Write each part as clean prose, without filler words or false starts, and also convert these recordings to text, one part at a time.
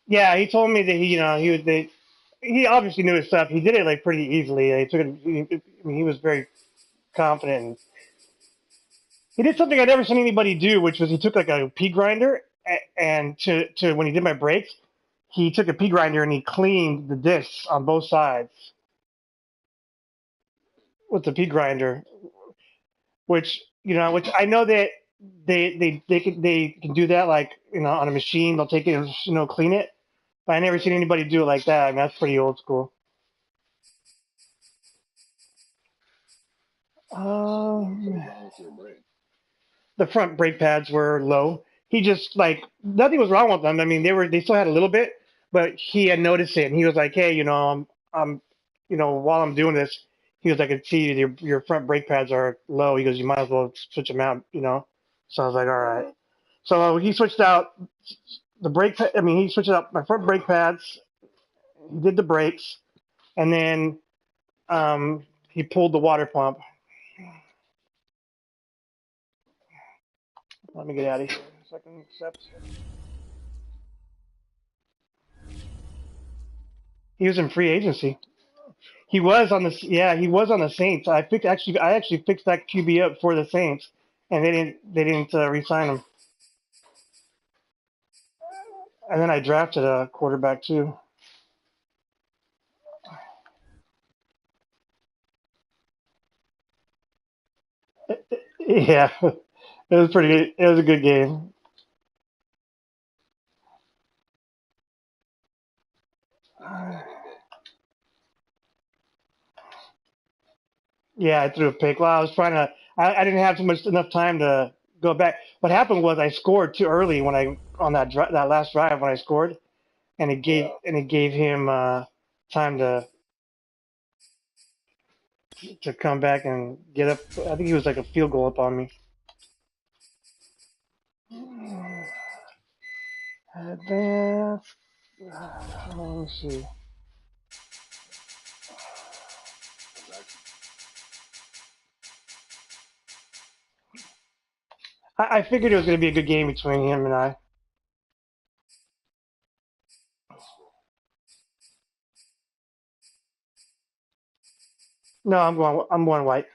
Yeah, he told me that he obviously knew his stuff. He did it like pretty easily. He took it. I mean, he was very confident. And he did something I'd never seen anybody do, which was he took like a pea grinder and to when he did my brakes, he took a pea grinder and he cleaned the discs on both sides with the pea grinder, which I know that they can do that like on a machine. They'll take it and clean it, but I never seen anybody do it like that. I mean, that's pretty old school. Um, the front brake pads were low. He just like nothing was wrong with them. I mean, they still had a little bit, but he had noticed it, and he was like, "Hey, I'm while I'm doing this, he was like, I can see your front brake pads are low." He goes, "You might as well switch them out." So I was like, "All right." So he switched out I mean, he switched out my front brake pads. He did the brakes, and then he pulled the water pump. Let me get out of here. Second accept. He was in free agency. He was on the Saints. I actually fixed that QB up for the Saints, and they didn't re-sign him. And then I drafted a quarterback too. Yeah, it was pretty good. It was a good game. Yeah, I threw a pick. Well, I was trying to. I didn't have too much enough time to go back. What happened was I scored too early when I on that last drive when I scored, and it gave him time to come back and get up. I think he was like a field goal up on me. Advance. Let me see. I figured it was going to be a good game between him and I. No, I'm going white.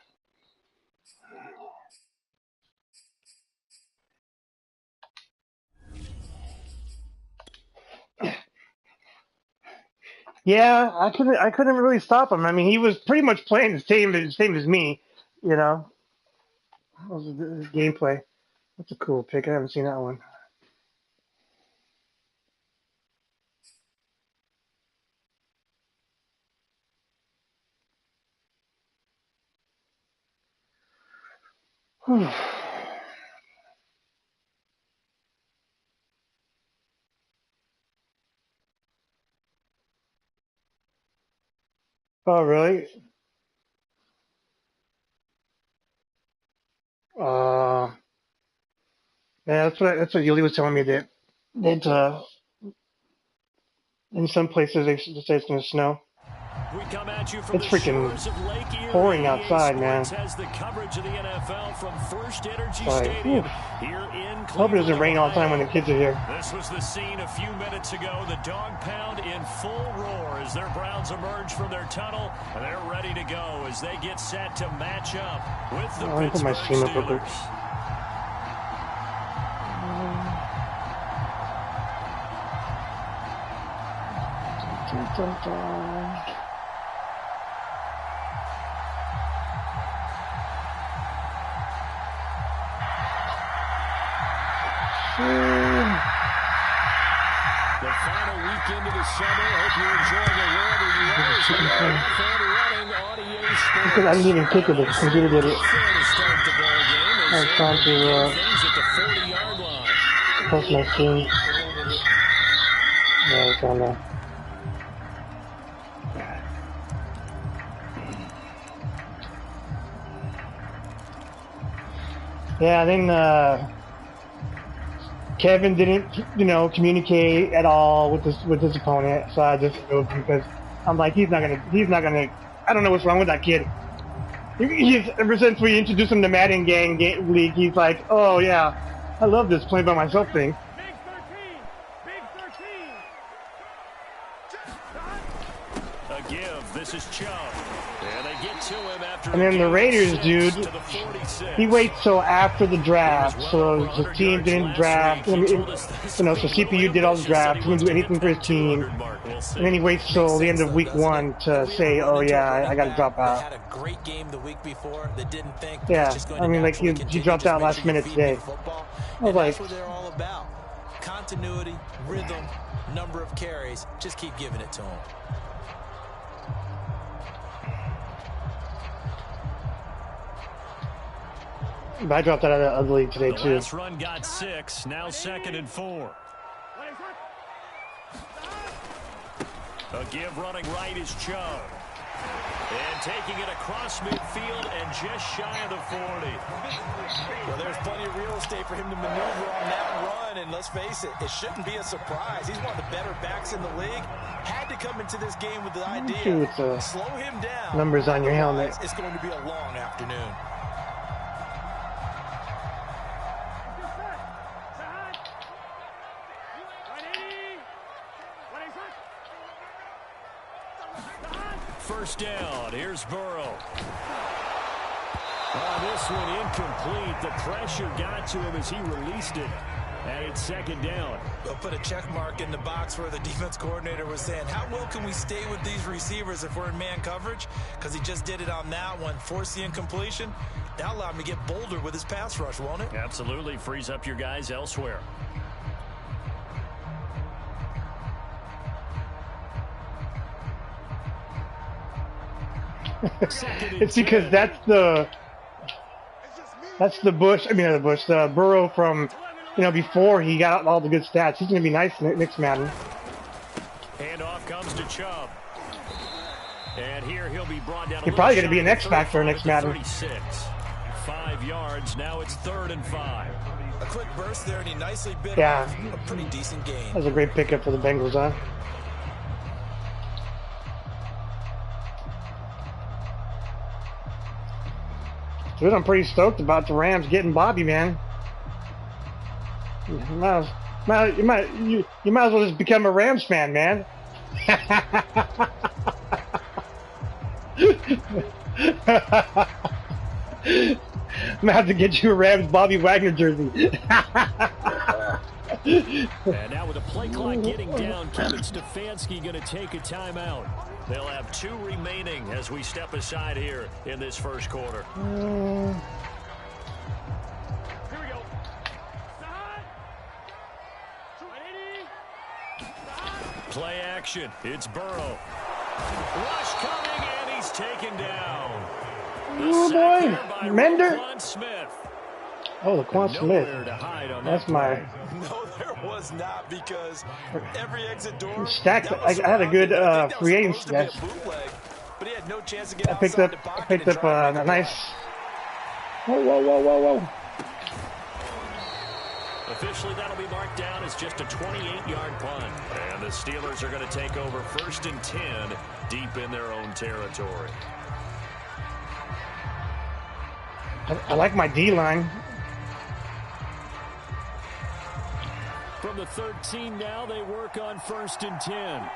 Yeah, I couldn't really stop him. I mean, he was pretty much playing the same as me. You know, that was the gameplay. That's a cool pick. I haven't seen that one. Oh, really? Uh, yeah, that's what Yuli was telling me that in some places they say it's gonna snow. We come at you from It's the freaking shores of Lake Erie. pouring EA outside, Sports man. has the coverage of the NFL from First Energy Like, whew. Stadium here in I hope it Cleveland, doesn't rain all the time when the Ohio. kids are here. This was the scene a few minutes ago. The dog pound in full roar as their Browns emerge from their tunnel, and they're ready to go as they get set to match up with the Let me put my Pittsburgh stream up real quick. Steelers. Dun, dun, dun. The final weekend of the summer. Hope you're enjoying it wherever you are. As we are off and running on EA Because I Sports. didn't even kick it, the This computer did is it. fair to start the ball game I as was they trying will to begin things at the 40-yard line. post my stream. Yeah, it's on there. Yeah, then Kevin didn't, communicate at all with his opponent, so I just moved him because I'm like, he's not gonna. I don't know what's wrong with that kid. Ever since we introduced him to Madden League, he's like, oh yeah, I love this playing by myself thing. Big 13! Big 13! This is Chubb. And they get to him after And then the Raiders, dude, he waits till after the draft. So the team didn't draft. So CPU did all the draft. He didn't do anything for his team. And then he waits till the end of week 1 to say, "Oh yeah, I got to drop out." They had a great game the week before. They didn't think. Yeah, I mean, like he dropped out last minute today. I was like, that's what they're all about. Continuity, rhythm, number of carries. Just keep giving it to him. I dropped out of the league today the too. Last run got 6. Now 2nd and 4. A give running right is Chubb. And taking it across midfield and just shy of the 40. Well, there's plenty of real estate for him to maneuver on that run. And let's face it, it shouldn't be a surprise. He's one of the better backs in the league. Had to come into this game with the idea. Slow him down. Numbers on your helmet. It's going to be a long afternoon. First down. Here's Burrow. This one incomplete. The pressure got to him as he released it. And it's 2nd down. They'll put a check mark in the box where the defense coordinator was saying, how well can we stay with these receivers if we're in man coverage? Because he just did it on that one. Force the incompletion. That allowed him to get bolder with his pass rush, won't it? Absolutely. Frees up your guys elsewhere. It's because that's the Bush. I mean, the Bush, the Burrow from, before he got all the good stats. He's gonna be nice next Madden. Handoff comes to Chubb, and here he'll be brought down. He's probably gonna be an X factor next Madden. 36, 5 yards. Now it's 3rd and 5. A quick burst there, and he nicely bit off a pretty decent gain. That was a great pickup for the Bengals, huh? Dude, I'm pretty stoked about the Rams getting Bobby, man. You might as well just become a Rams fan, man. I'm gonna have to get you a Rams Bobby Wagner jersey. And now with the play clock getting down, Kevin Stefanski going to take a timeout. They'll have 2 remaining as we step aside here in this first quarter. Here we go. Play action. It's Burrow. Rush coming, and he's taken down. Oh, boy. Mender. Smith. Oh, Laquan Smith. That's my... No, there was not, because every exit door... Stacked. I had a good free agency. But he had no chance to get I picked up a nice... Whoa. Officially, that'll be marked down as just a 28-yard punt. And the Steelers are going to take over 1st and 10 deep in their own territory. I like my D-line. From the 13 now, they work on 1st and 10.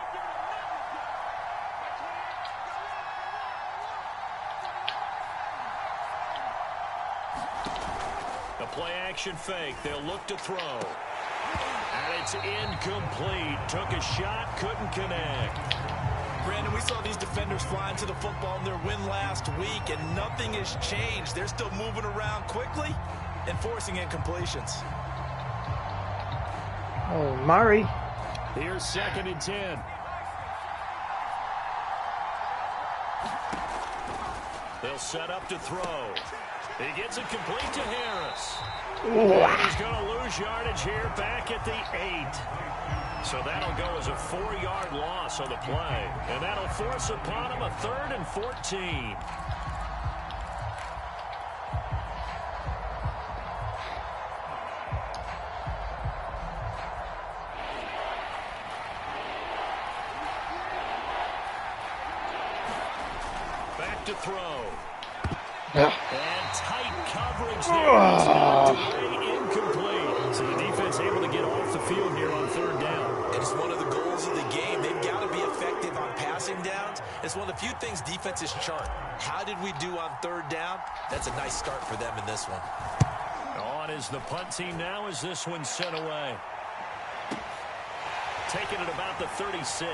A play-action fake. They'll look to throw. And it's incomplete. Took a shot, couldn't connect. Brandon, we saw these defenders flying to the football in their win last week, and nothing has changed. They're still moving around quickly and forcing incompletions. Oh, Murray. Here's 2nd and 10. They'll set up to throw. He gets it complete to Harris. He's going to lose yardage here back at the 8. So that'll go as a 4-yard loss on the play. And that'll force upon him a 3rd and 14. Back to throw. And tight coverage there. Incomplete. So the defense able to get off the field here on 3rd down. It's one of the goals of the game. They've got to be effective on passing downs. It's one of the few things defenses chart. How did we do on third down? That's a nice start for them in this one. On is the punt team now as this one's sent away. Taking it about the 36.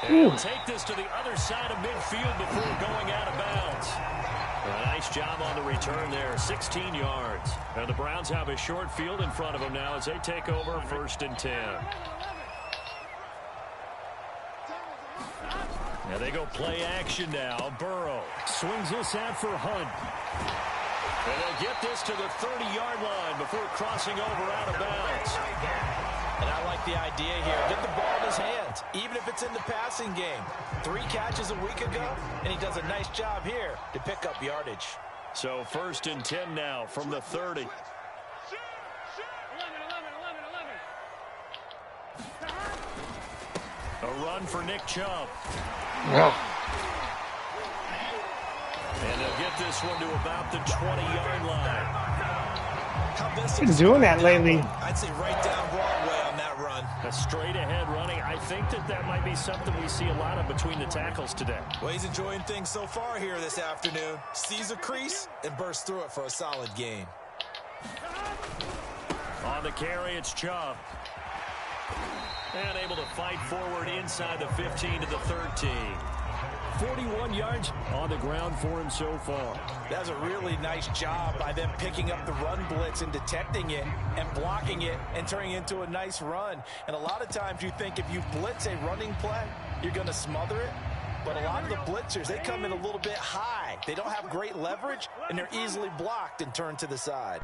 And he'll take this to the other side of midfield before going out of bounds. A nice job on the return there, 16 yards. And the Browns have a short field in front of them now as they take over 1st and 10. Now they go play action now. Burrow swings this out for Hunt. And they'll get this to the 30-yard line before crossing over out of bounds. And I like the idea here. Get the ball in his hands, even if it's in the passing game. 3 catches a week ago, and he does a nice job here to pick up yardage. So 1st and 10 now from the 30. A run for Nick Chubb. And they'll get this one to about the 20-yard line. Been doing that lately. I'd say right down Broadway on that run. A straight-ahead running. I think that might be something we see a lot of between the tackles today. Well, he's enjoying things so far here this afternoon. Sees a crease and bursts through it for a solid gain. On the carry, it's Chubb. And able to fight forward inside the 15 to the 13. 41 yards on the ground for him so far. That's a really nice job by them picking up the run blitz and detecting it and blocking it and turning it into a nice run. And a lot of times you think if you blitz a running play, you're going to smother it. But a lot of the blitzers, they come in a little bit high. They don't have great leverage, and they're easily blocked and turned to the side.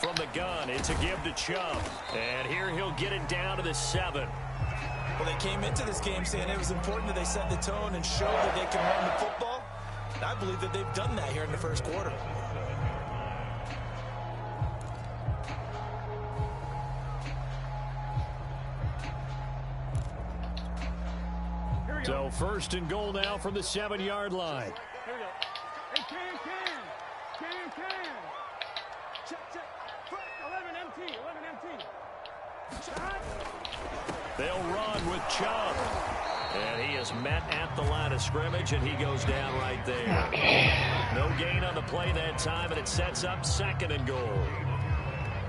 From the gun, it's a give to Chubb. And here he'll get it down to the 7. Well, they came into this game saying it was important that they set the tone and show that they can run the football. And I believe that they've done that here in the first quarter. So 1st and goal now from the 7-yard line. Here we go. Hey, Can. Check. 11 MT. They'll run with Chubb. And he is met at the line of scrimmage, and he goes down right there. No gain on the play that time, and it sets up 2nd and goal.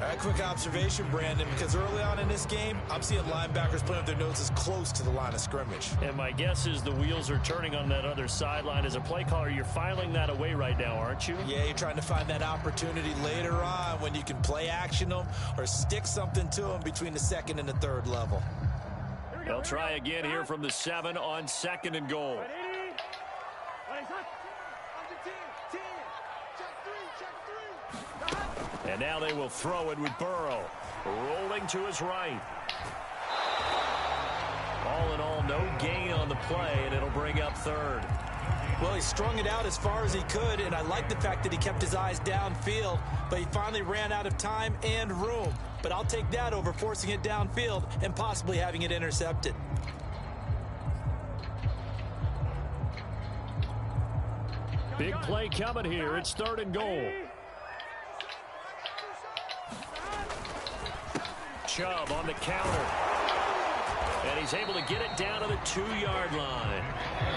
A quick observation, Brandon, because early on in this game, I'm seeing linebackers putting up their noses close to the line of scrimmage. And my guess is the wheels are turning on that other sideline. As a play caller, you're filing that away right now, aren't you? Yeah, you're trying to find that opportunity later on when you can play action them or stick something to them between the 2nd and the 3rd level. They'll try again here from the 7 on 2nd and goal. And now they will throw it with Burrow. Rolling to his right. All in all, no gain on the play, and it'll bring up 3rd. Well, he strung it out as far as he could, and I like the fact that he kept his eyes downfield, but he finally ran out of time and room. But I'll take that over forcing it downfield and possibly having it intercepted. Big play coming here. It's 3rd and goal. Chubb on the counter. And he's able to get it down to the 2-yard line.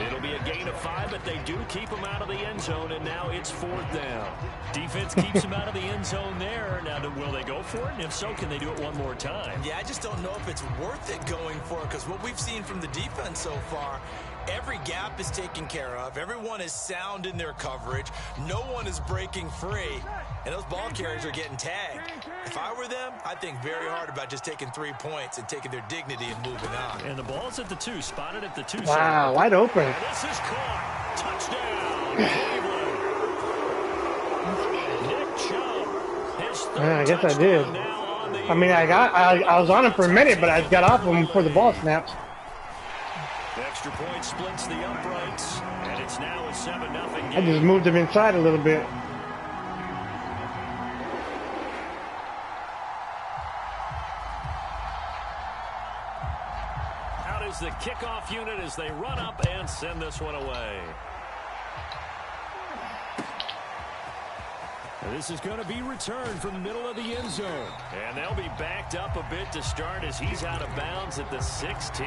It'll be a gain of 5, but they do keep him out of the end zone, and now it's 4th down. Defense keeps him out of the end zone there. Now, will they go for it? And if so, can they do it one more time? Yeah, I just don't know if it's worth it going for it, because what we've seen from the defense so far, every gap is taken care of. Everyone is sound in their coverage. No one is breaking free. And those ball carriers are getting tagged. If I were them, I'd think very hard about just taking 3 points and taking their dignity and moving on. And the ball's at the 2, spotted at the 2. Wow, wide open. And this is caught. Touchdown, Cleveland. Nick Chubb, his 3rd I guess I did. now on the I mean, I was on him for a minute, but I got off him before the ball snapped. The extra point splits the uprights, and it's now a 7-0 game. I just moved him inside a little bit. Out is the kickoff unit as they run up and send this one away. And this is going to be returned from the middle of the end zone. And they'll be backed up a bit to start as he's out of bounds at the 16.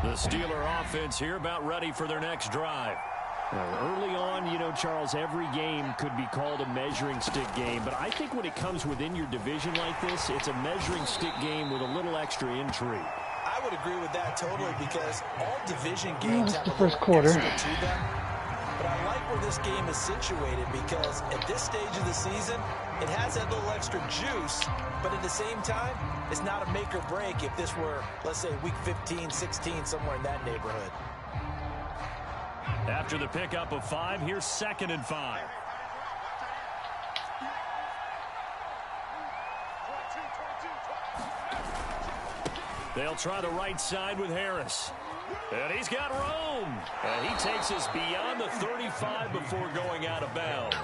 The Steeler offense here about ready for their next drive. Early on, you know, Charles, every game could be called a measuring stick game. But I think when it comes within your division like this, it's a measuring stick game with a little extra intrigue. I would agree with that totally because all division games have the a first little quarter. extra to them. But I like where this game is situated because at this stage of the season, it has that little extra juice. But at the same time, it's not a make or break if this were, let's say, week 15, 16, somewhere in that neighborhood. After the pickup of 5, here's 2nd and 5. They'll try the right side with Harris. And he's got room. And he takes us beyond the 35 before going out of bounds.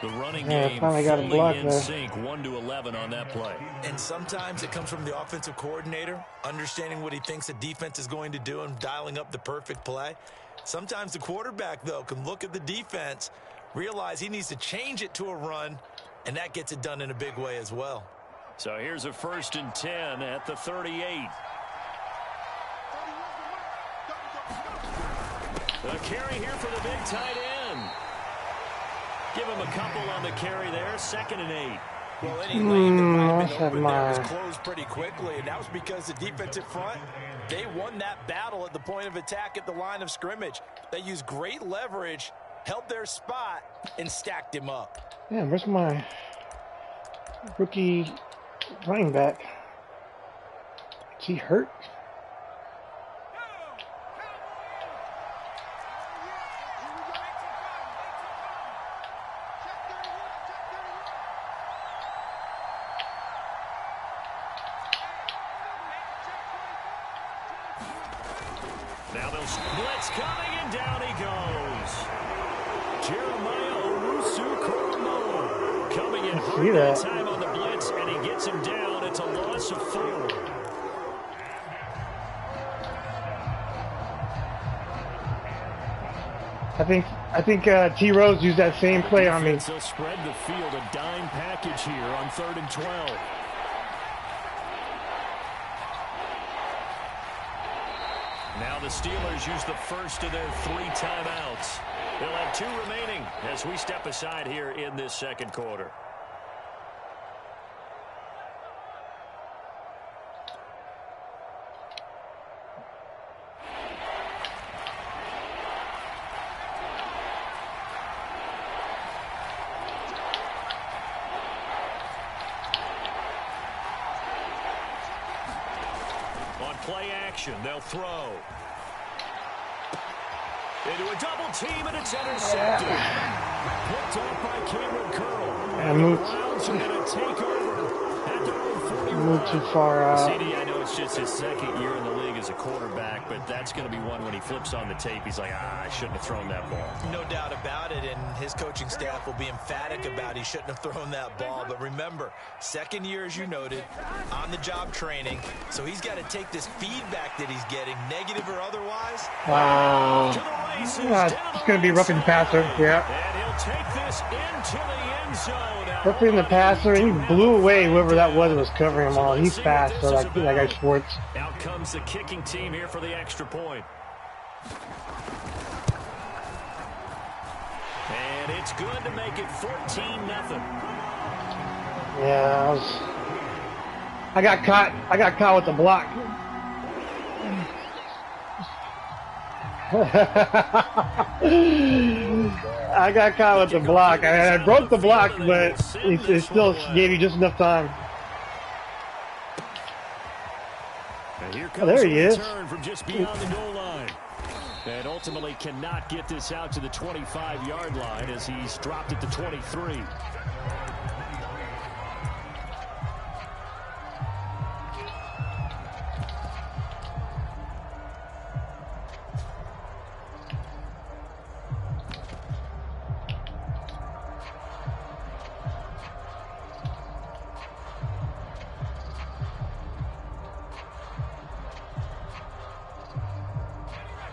The running game finally got a block fully in there. sync, 1-11 on that play. And sometimes it comes from the offensive coordinator, understanding what he thinks the defense is going to do and dialing up the perfect play. Sometimes the quarterback, though, can look at the defense, realize he needs to change it to a run, and that gets it done in a big way as well. So here's a 1st and 10 at the 38. The carry here for the big tight end. Give him a couple on the carry there, 2nd and 8. Well, any lane that might have been open there was mine. closed pretty quickly, and that was because the defensive front, they won that battle at the point of attack at the line of scrimmage. They used great leverage, held their spot, and stacked him up. Yeah, where's my rookie running back? Is he hurt? Now they'll blitz coming, and down he goes. Jeremiah Owusu-Koramoah coming in hard that time on the blitz, and he gets him down. It's a loss of 4. I think T. Rose used that same play on me. They'll spread the field, a dime package here on 3rd and 12. Now the Steelers use the first of their 3 timeouts. They'll have 2 remaining as we step aside here in this 2nd quarter. On play action, they'll throw. Into a double team, and it's intercepted. Picked up by Cameron Curl. And the Browns are going to take over at their own 41. Moved too far out. CD, I know it's just his 2nd year in the league as a quarterback, but that's going to be one when he flips on the tape. He's like, I shouldn't have thrown that ball. No doubt about it, and his coaching staff will be emphatic about he shouldn't have thrown that ball. But remember, 2nd year, as you noted, on-the-job training, so he's got to take this feedback that he's getting, negative or otherwise. Wow. It's going to be roughing the passer, yeah. And he'll take this into the end zone. Roughing the passer, and he blew away whoever that was covering him all. He's fast, so that guy Schwartz. Out comes the kicking team here for the extra point. And it's good to make it 14-0. Yeah, I got caught with the block. I got caught with the block. I broke the block, but it still gave you just enough time. And here comes there he is. Return from just beyond the goal line. And ultimately cannot get this out to the 25-yard line as he's dropped at the 23.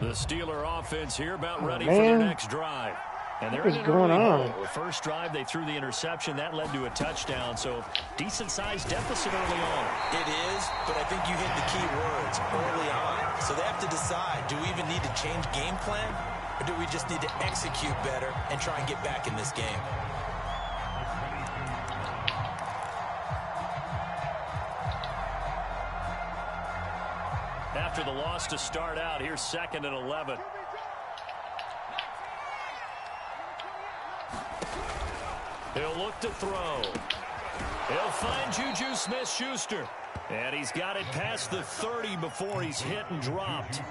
The Steeler offense here about ready for their next drive. And they're in an early hole. The first drive, they threw the interception. That led to a touchdown. So, decent-sized deficit early on. It is, but I think you hit the key words early on. So they have to decide, do we even need to change game plan? Or do we just need to execute better and try and get back in this game? After the loss to start out, here's 2nd and 11. He'll look to throw. He'll find Juju Smith-Schuster. And he's got it past the 30 before he's hit and dropped.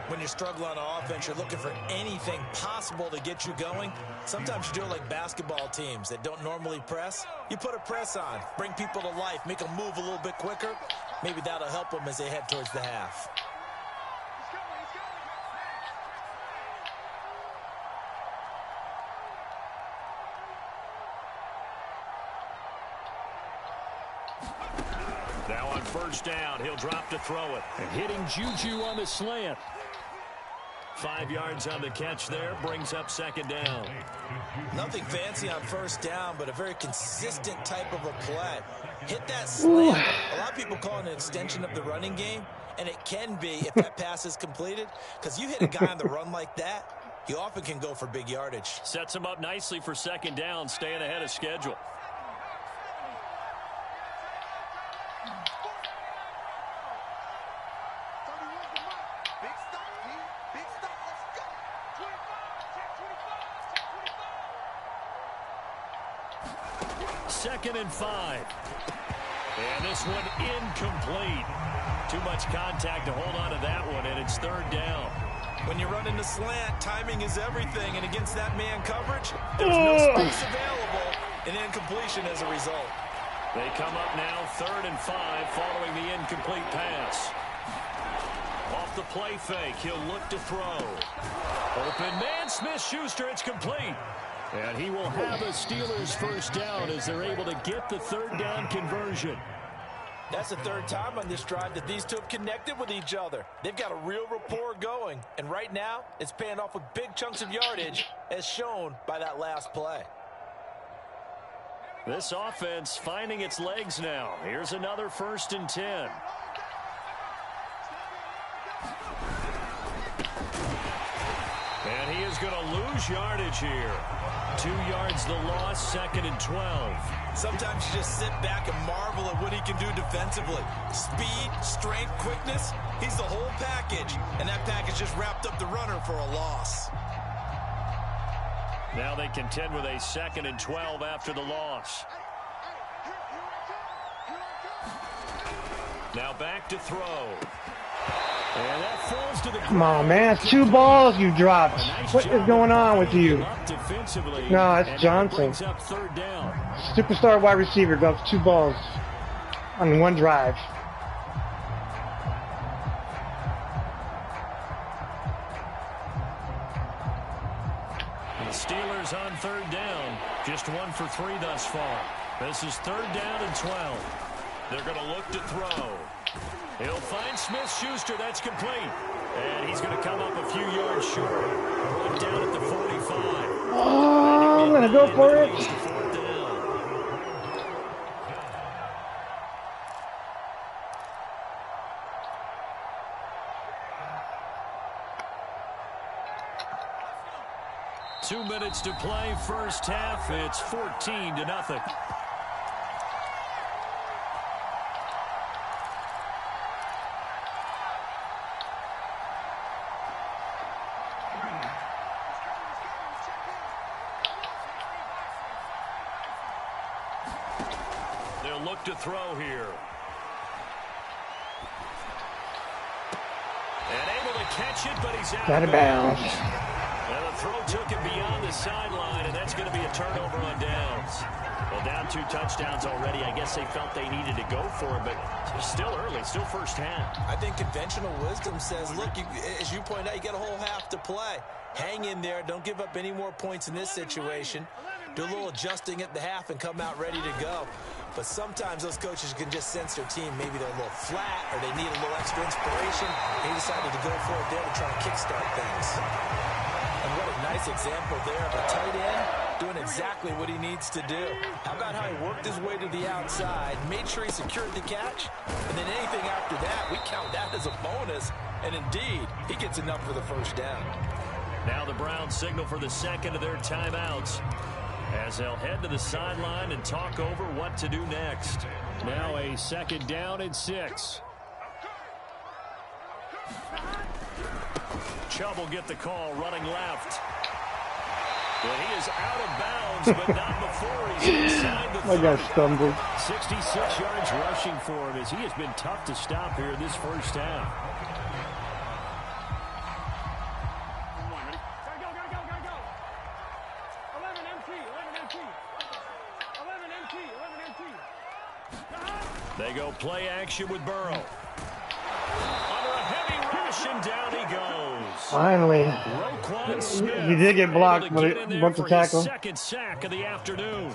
When you're struggling on offense, you're looking for anything possible to get you going. Sometimes you do it like basketball teams that don't normally press. You put a press on, bring people to life, make them move a little bit quicker. Maybe that'll help them as they head towards the half. Now on first down, he'll drop to throw it. And hitting Juju on the slant. 5 yards on the catch there, brings up 2nd down. Nothing fancy on first down, but a very consistent type of a play. Hit that slant. A lot of people call it an extension of the running game, and it can be if that pass is completed, because you hit a guy on the run like that, you often can go for big yardage. Sets him up nicely for 2nd down, staying ahead of schedule. Second and 5. And this one incomplete. Too much contact to hold on to that one, and it's 3rd down. When you're running the slant, timing is everything, and against that man coverage, there's no space available, and incompletion as a result. They come up now 3rd and 5 following the incomplete pass. Off the play fake, he'll look to throw. Open man, Smith-Schuster, it's complete. And he will have a Steelers first down as they're able to get the 3rd down conversion. That's the 3rd time on this drive that these two have connected with each other. They've got a real rapport going. And right now, it's paying off with big chunks of yardage, as shown by that last play. This offense finding its legs now. Here's another 1st and 10. And he is going to lose yardage here. 2 yards the loss, 2nd and 12. Sometimes you just sit back and marvel at what he can do defensively. Speed, strength, quickness, he's the whole package. And that package just wrapped up the runner for a loss. Now they contend with a 2nd and 12 after the loss. Now back to throw. And that falls to the ground. Come on, man. 2 balls you dropped. What is going on with you? No, it's Johnson. Superstar wide receiver drops 2 balls on 1 drive. The Steelers on 3rd down. Just 1 for 3 thus far. This is 3rd down and 12. They're going to look to throw. He'll find Smith-Schuster. That's complete. And he's going to come up a few yards short. Brought down at the 45. Oh, I'm going to go for it. 4th down. Two minutes to play, first half. It's 14-0. They'll look to throw here. And able to catch it, but he's out of bounds. And the throw took it beyond the sideline, and that's going to be a turnover on downs. Well, down 2 touchdowns already. I guess they felt they needed to go for it, but still early, still first half. I think conventional wisdom says, look, as you point out, you got a whole half to play. Hang in there. Don't give up any more points in this situation. Do a little adjusting at the half and come out ready to go. But sometimes those coaches can just sense their team. Maybe they're a little flat or they need a little extra inspiration. He decided to go for it there to try to kickstart things. And what a nice example there of a tight end doing exactly what he needs to do. How about how he worked his way to the outside, made sure he secured the catch, and then anything after that, we count that as a bonus. And indeed, he gets enough for the first down. Now the Browns signal for the second of their timeouts as they'll head to the sideline and talk over what to do next. Now a second down and 6. Chubb will get the call running left. Well, he is out of bounds, but not before he's inside the 30. My guy stumbled. 66 yards rushing for him as he has been tough to stop here this first half. They go play action with Burrow. Under a heavy rush, and down he goes. Finally. Roquan Smith He did get blocked, able but to get it in there went to for tackle. his second sack of the afternoon.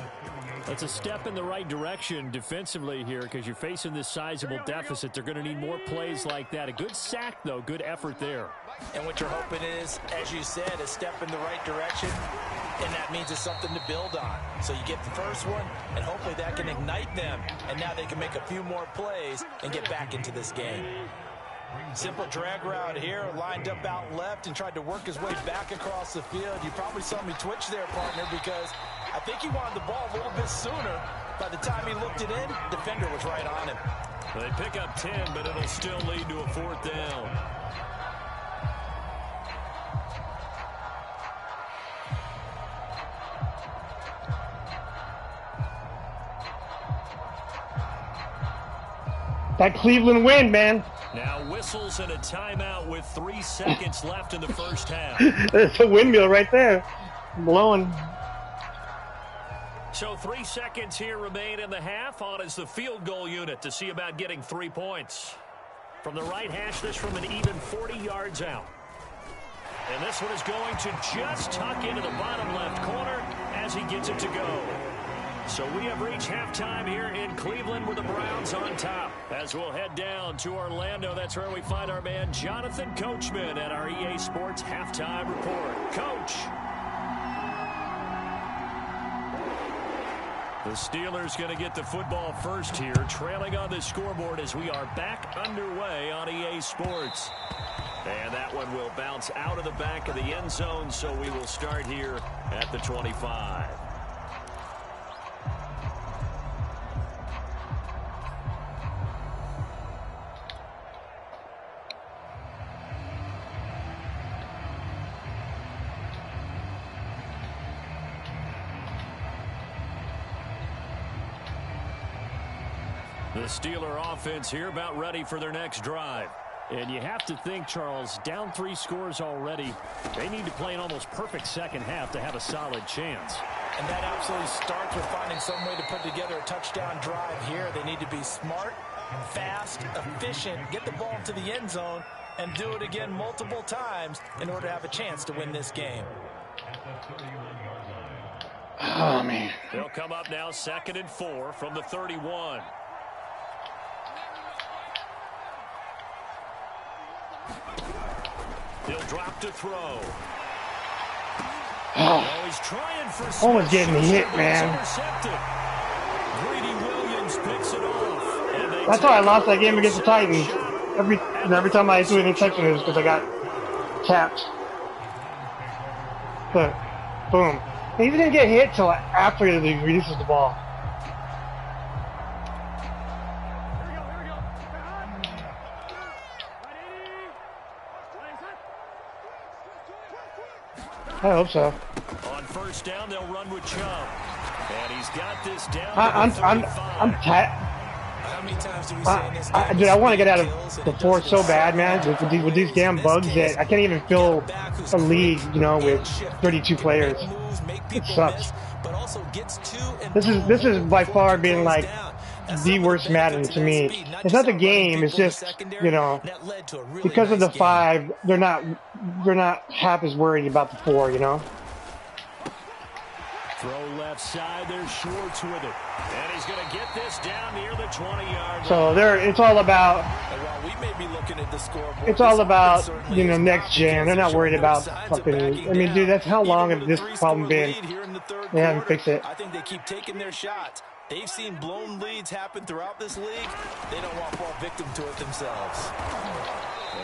That's a step in the right direction defensively here because you're facing this sizable deficit. They're going to need more plays like that. A good sack, though. Good effort there. And what you're hoping is, as you said, a step in the right direction, and that means it's something to build on. So you get the first one, and hopefully that can ignite them, and now they can make a few more plays and get back into this game. Simple drag route here, lined up out left and tried to work his way back across the field. You probably saw me twitch there, partner, because I think he wanted the ball a little bit sooner. By the time he looked it in, defender was right on him. They pick up 10, but it'll still lead to a fourth down. That Cleveland win, man. Now whistles and a timeout with 3 seconds left in the first half. It's a windmill right there. Blowing. So 3 seconds here remain in the half. On is the field goal unit to see about getting 3 points. From the right hash, this from an even 40 yards out. And this one is going to just tuck into the bottom left corner as he gets it to go. So we have reached halftime here in Cleveland with the Browns on top. As we'll head down to Orlando, that's where we find our man Jonathan Coachman at our EA Sports Halftime Report. Coach. The Steelers going to get the football first here, trailing on the scoreboard as we are back underway on EA Sports. And that one will bounce out of the back of the end zone, so we will start here at the 25. The Steeler offense here about ready for their next drive. And you have to think, Charles, down 3 scores already. They need to play an almost perfect second half to have a solid chance. And that absolutely starts with finding some way to put together a touchdown drive here. They need to be smart, fast, efficient, get the ball to the end zone, and do it again multiple times in order to have a chance to win this game. Oh, man. They'll come up now 2nd and 4 from the 31. He'll drop to throw. Oh, he's trying for almost getting hit, man. Greedy Williams picks it off. That's how I lost that game against the Titans. Every time I threw an interception, it was because I got capped. But, boom. He didn't get hit till after he releases the ball. I hope so. On first down, they'll run with Chubb. And he's got this down. I'm tired. How many times do we say in this game? Dude, I want to get out of the fourth so bad, man. With these damn bugs that I can't even fill a league, you know, with 32 players. It sucks. This is by far being like the worst Madden to me. It's not the game. It's just, you know, because of the 5, they're not half as worried about the 4, you know. Throw left side. There's Schwartz with it. And he's going to get this down near the 20-yard So it's all about. And while we may be looking at the scoreboard, It's all this about, certainly you know, is next not, gen. They're not because worried they've about shown no signs of fucking. backing I mean, dude, down. that's how long Even has with this a problem 3-score been? lead here in the third They haven't quarter, fixed it. I think they keep taking their shots. They've seen blown leads happen throughout this league. They don't want to fall victim to it themselves.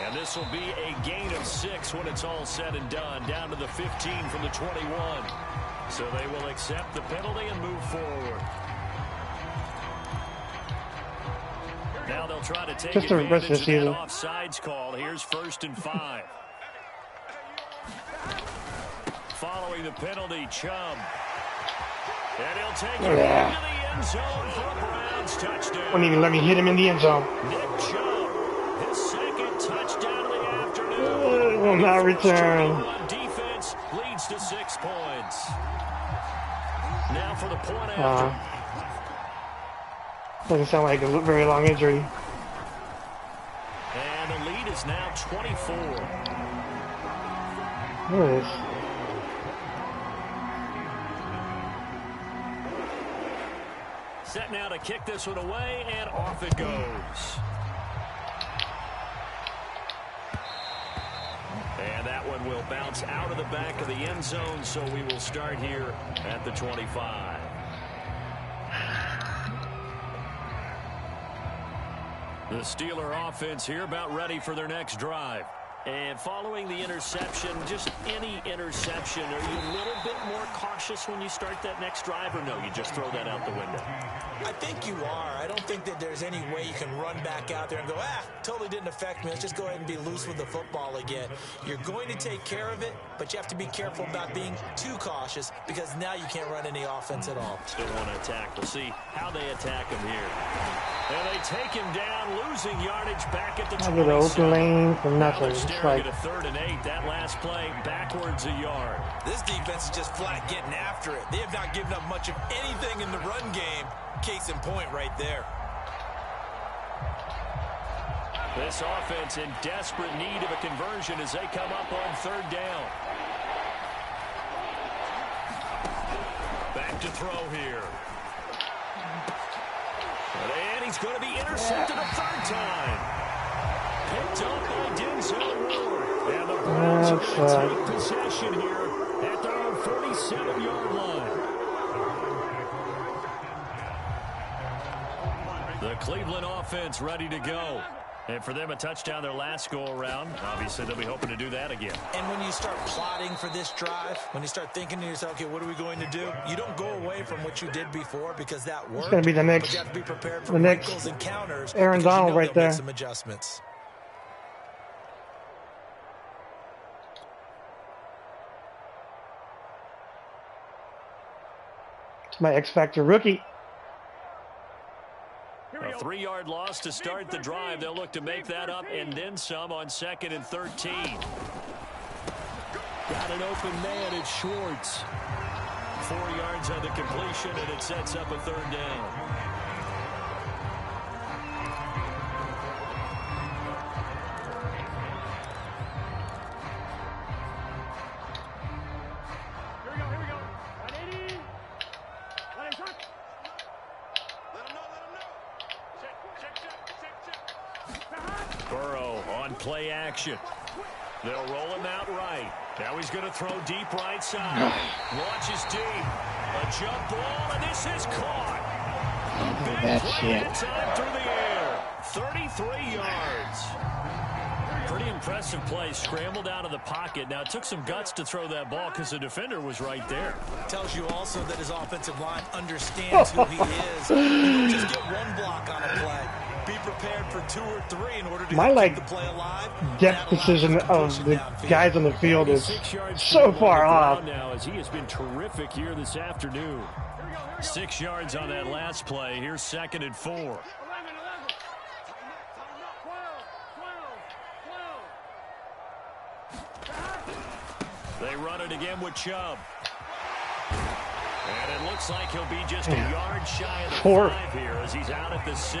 And this will be a gain of 6 when it's all said and done, down to the 15 from the 21. So they will accept the penalty and move forward. Now they'll try to take Just the rest of the advantage of that season. offsides call. Here's 1st and 5. Following the penalty, Chubb. And he'll take it into the end zone for a Browns touchdown. Wouldn't even let me hit him in the end zone. Nick Chubb, his 2nd touchdown of the afternoon. Will not return. On defense leads to 6 points. Now for the point after. Doesn't sound like a very long injury. And the lead is now 24. What is this? Set now to kick this one away, and off it goes. And that one will bounce out of the back of the end zone, so we will start here at the 25. The Steeler offense here about ready for their next drive. And following the interception, just any interception, are you a little bit more cautious when you start that next drive, or no, you just throw that out the window? I think you are. I don't think that there's any way you can run back out there and go, totally didn't affect me. Let's just go ahead and be loose with the football again. You're going to take care of it, but you have to be careful about being too cautious because now you can't run any offense at all. Still want to attack. We'll see how they attack him here. And they take him down, losing yardage back at the 20. I get an open lane for nothing. It's Staring like at a 3rd and 8. That last play backwards a yard. This defense is just flat getting after it. They have not given up much of anything in the run game. Case in point right there. This offense in desperate need of a conversion as they come up on 3rd down. Back to throw here. And he's going to be intercepted a 3rd time. Picked up by Denzel Ward. And the Browns are going to take possession here at their own 47-yard line. The Cleveland offense ready to go. And for them, a touchdown their last go-around. Obviously, they'll be hoping to do that again. And when you start plotting for this drive, when you start thinking to yourself, okay, what are we going to do? You don't go away from what you did before because that worked. it's gonna be the next. But you have to be prepared for The next wrinkles and counters. Aaron because Donald right they'll there. make some adjustments. It's my X Factor rookie. A 3-yard loss to start the drive. They'll look to make that up and then some on 2nd and 13. Got an open man. It's Schwartz. 4 yards on the completion, and it sets up a 3rd down. Here we go. 180. Let him touch. Let him know. Check. Burrow on play action. They'll roll him out right. Now he's going to throw deep right side. Launches deep. A jump ball, and this is caught. A big play that time through the air. 33 yards. Pretty impressive play. Scrambled out of the pocket. Now, it took some guts to throw that ball because the defender was right there. Tells you also that his offensive line understands who he is. You don't just get one block on a play. Be prepared for 2 or 3 in order to keep the play alive. Depth decision of the guys on the field is so far off. Now, as he has been terrific here this afternoon. 6 yards on that last play. Here's 2nd and 4. 11. They run it again with Chubb. And it looks like he'll be just a yard shy of the 5 here as he's out at the 6.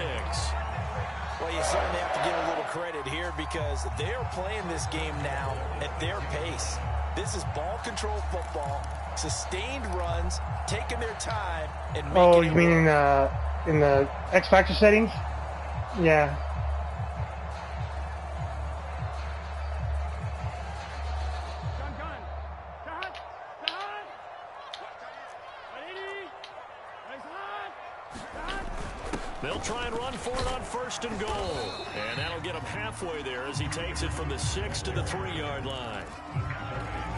Well, you certainly have to give a little credit here because they are playing this game now at their pace. This is ball control football. Sustained runs, taking their time, and making Oh, it you mean work. in the X Factor settings? Yeah. Gun. Cut. Ready. Cut. They'll try and run for it on 1st and goal. And that'll get him halfway there as he takes it from the 6 to the 3-yard line.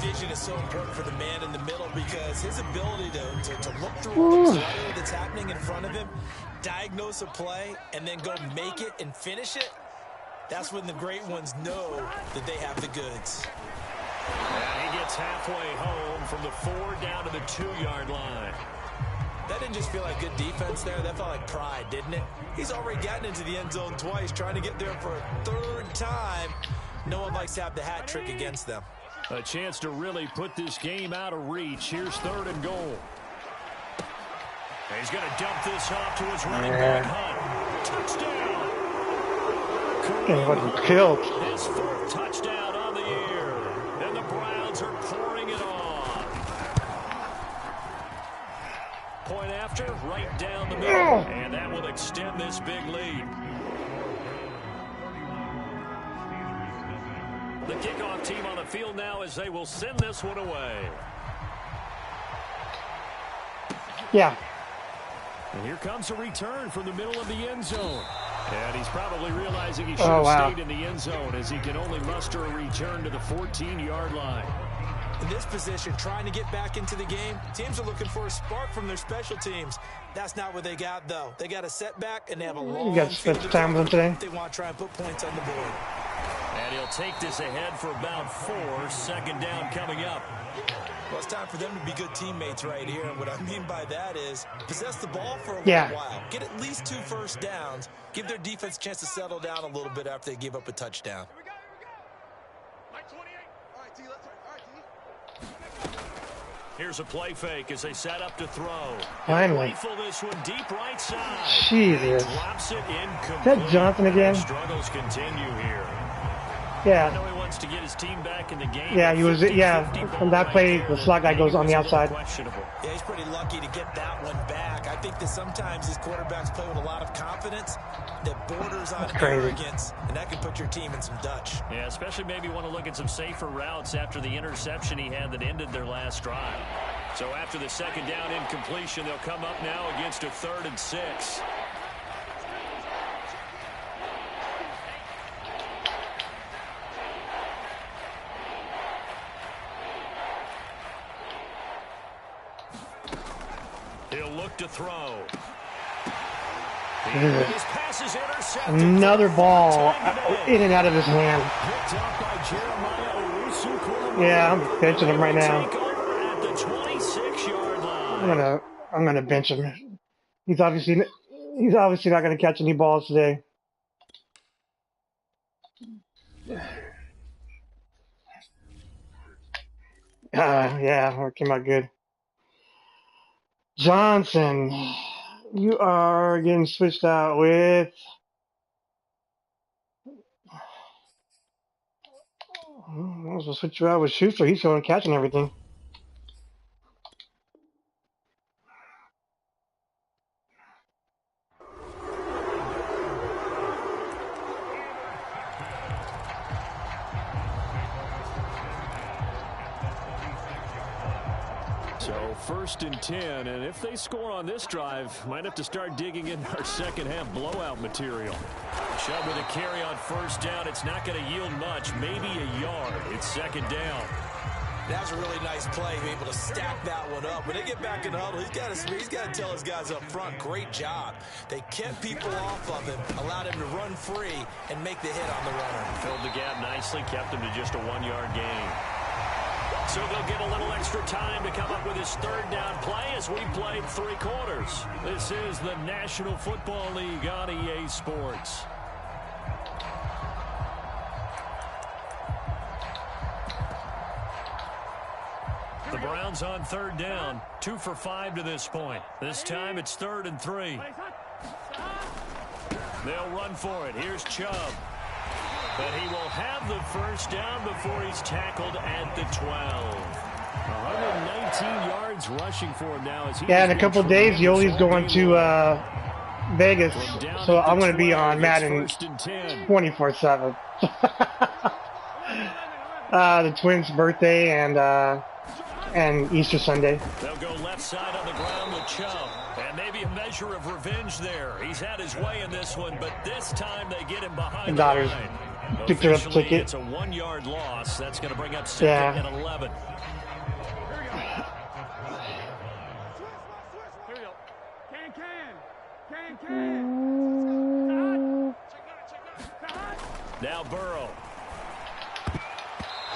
Vision is so important for the man in the middle because his ability to look through all the clutter that's happening in front of him, diagnose a play, and then go make it and finish it, that's when the great ones know that they have the goods. And he gets halfway home from the 4 down to the 2-yard line. That didn't just feel like good defense there. That felt like pride, didn't it? He's already gotten into the end zone twice, trying to get there for a 3rd time. No one likes to have the hat trick against them. A chance to really put this game out of reach. Here's 3rd and goal. He's going to dump this off to his running back, Hunt. Touchdown! Getting fucking killed. His 4th touchdown on the year. And the Browns are pouring it on. Point after, right down the middle. And that will extend this big lead. The kickoff team on the field now as they will send this one away. Yeah. And here comes a return from the middle of the end zone. And he's probably realizing he should have stayed in the end zone as he can only muster a return to the 14-yard line. In this position, trying to get back into the game, teams are looking for a spark from their special teams. That's not what they got, though. They got a setback, and they have a long You got to spend some time with them today. They want to try and put points on the board. And he'll take this ahead for about 4. 2nd down coming up. Well, it's time for them to be good teammates right here. And what I mean by that is possess the ball for a while. Get at least 2 first downs. Give their defense a chance to settle down a little bit after they give up a touchdown. Here we go. Mike 28. All right, T. Let's all right, T. Here's a play fake as they set up to throw. Finally. Rifle this one deep right side. Jesus. Drops it incomplete. Is that Johnson again? Struggles continue here. I Yeah. know he wants to get his team back in the game. Yeah, he was. Yeah. From that play, the slot guy goes on the outside. Questionable. Yeah, he's pretty lucky to get that one back. I think that sometimes these quarterbacks play with a lot of confidence that borders on arrogance, and that can put your team in some Dutch. Yeah, especially maybe want to look at some safer routes after the interception he had that ended their last drive. So after the 2nd down incompletion, they'll come up now against a 3rd and 6. He'll look to throw. His pass is intercepted. Another ball in and out of his hand. Picked up by Jeremiah Owusu-Koramoah. Yeah, I'm benching him right now. Take over at the 26-yard line. I'm gonna bench him. He's obviously not gonna catch any balls today. Yeah, it came out good. Johnson, you are getting switched out with. I was gonna switch you out with Schuster. He's going catching everything. So 1st and 10, and if they score on this drive, might have to start digging in our second-half blowout material. Chubb with a carry on 1st down. It's not going to yield much, maybe a yard. It's 2nd down. That was a really nice play, being able to stack that one up. When they get back in the huddle, he's got to tell his guys up front, great job. They kept people off of him, allowed him to run free, and make the hit on the runner. Filled the gap nicely, kept him to just a 1-yard gain. So they'll get a little extra time to come up with his 3rd down play as we played 3 quarters. This is the National Football League on EA Sports. The Browns on 3rd down, 2 for 5 to this point. This time it's 3rd and 3. They'll run for it. Here's Chubb. But he will have the 1st down before he's tackled at the 12. 119 yards rushing for him now. As yeah, in a couple days, Yoli's going to Vegas, so I'm going to be on Madden 24/7. The twins' birthday and Easter Sunday. They'll go left side on the ground with Chubb. And maybe a measure of revenge there. He's had his way in this one, but this time they get him behind the line. Picked her up, took it. It's a 1-yard loss. That's going to bring up 2nd and 11. Now Burrow.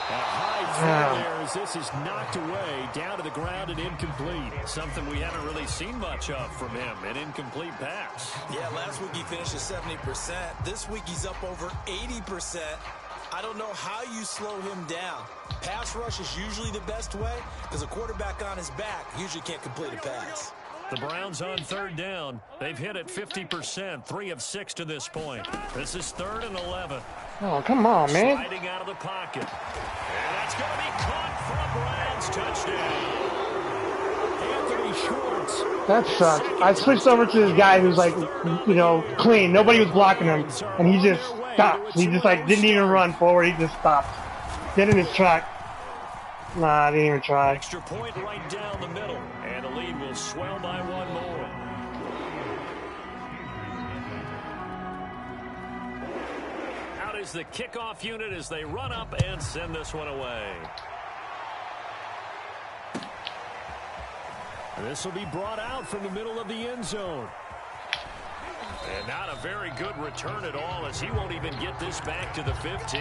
A high throw there as this is knocked away, down to the ground and incomplete. Something we haven't really seen much of from him, an incomplete pass. Yeah, last week he finished at 70%. This week he's up over 80%. I don't know how you slow him down. Pass rush is usually the best way because a quarterback on his back usually can't complete a pass. The Browns on 3rd down. They've hit it 50%, 3 of 6 to this point. This is 3rd and 11. Oh, come on, man. Sliding out of the pocket. And that's going to be caught for a Browns touchdown. Anthony Schwartz. That sucks. I switched over to this guy who's like, you know, clean. Nobody was blocking him. And he just stopped. He just like didn't even run forward. He just stopped. Dead in his track. Nah, I didn't even try. Extra point right down the middle. And the lead will swell by 1 more. Out is the kickoff unit as they run up and send this one away. This will be brought out from the middle of the end zone. And not a very good return at all as he won't even get this back to the 15.